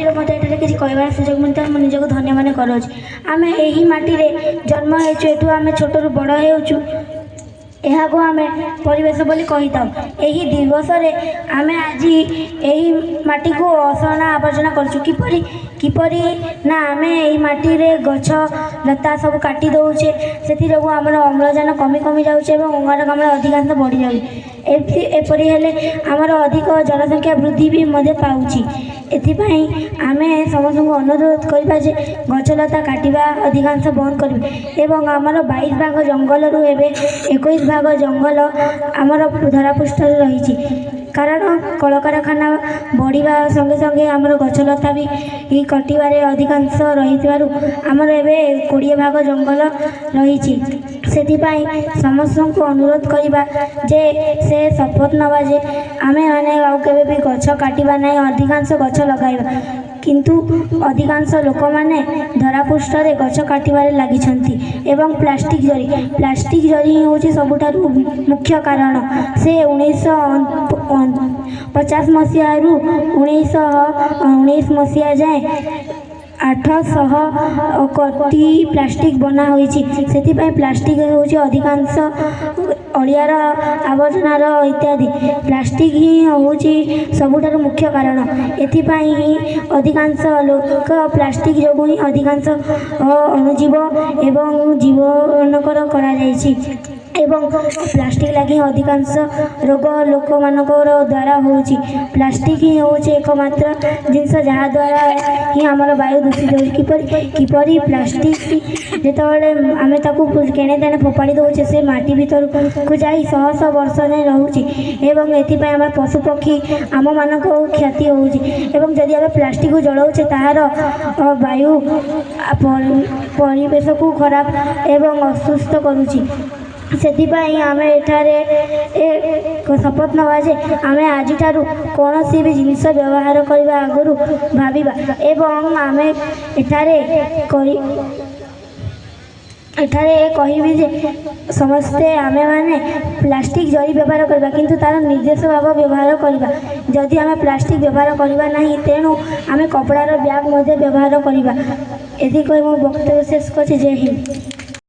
माटीर मत ये किसी कहबार सुजोग मिलता है निजक धन्य मन करुँच आम यही माटी जन्म होठू आम छोटू बड़ हो यहाँ आम परिवेश बोली कही था यही दिवस आम आज यही माटी को असहना आवर्जना करछु किपरि ना आम यही माटी रे गछ लता सब काटी दौचे से आमर अम्लजान कमी कमी जाऊे अंगारकाम्ल अधिकांश बढ़ी जाऊँगी एपरी हेले आमर अधिक जनसंख्या वृद्धि भी मध्य पाउछि एथिपाई आम समस्त को अनुरोध करवा जे गछलता काटिबा अधिकांश बंद करें एवं आमर 22 भाग जंगल रु एबे 21 भाग जंगल आमर धरापृष्ठ रही कारण कलकारखाना बढ़िया संगे संगे आमर गछलता भी कटिबारे अधिकांश रही आमर एबे 20 भाग जंगल रही से समस्त को अनुरोध करवा जे से शपथ नवा जे आमे माने आउ केबे भी गछ काटिबा नहीं अधिकांश गछ लगाइबा किंतु अधिकांश लोक माने धरापृष्ठ रे गछ काटिबारे लागिछंती एवं प्लास्टिक जरी होची सबुठारु मुख्य कारण से 1950 मसीहा रु 1919 मसीहा जाए 800 कोटी प्लास्टिक बना होईची सेतिपाई प्लास्टिक होची अधिकांश अड़ियार आवर्जनार इत्यादि प्लास्टिक ही होची सबुठारु मुख्य कारण एथिपाई ही अधिकांश लोक प्लास्टिक जो ही अधिकांश अणुजीव एवं जीवनकर करा जायछि एवं प्लास्टिक लगी अधिकांश रोग लोक मानकर द्वारा होची प्लास्टिक ही होची एकमात्र जिनस जहाँ द्वारा ही आमर वायु दूषित हो किपरि प्लास्टिक जितेबाला आम ताकू केणे तेणे फोपाड़ी दौचे से माटी भीतर को जाई शह शह वर्ष जाए रोचे एवं एथिपाई आम पशुपक्षी आम मान क्षति होची जदि आम प्लास्टिक को जलाऊे तार वायु परिवेश को खराब एवं असुस्थ करुची से आम एठारे शपथ नवा जे आम आज कौन सी भी जिनस व्यवहार करने आगु भाविबा एवं आम एठारे कहबी जे समस्ते आमे माने प्लास्टिक जरी व्यवहार करबा किंतु तार निर्देश भाव व्यवहार करबा जदि आमे प्लास्टिक व्यवहार करबा नहीं तेणु आमे कपड़ार बैग मध्य व्यवहार करबा एथि कहि मो वक्तव्य शेष करछि। जय हिंद।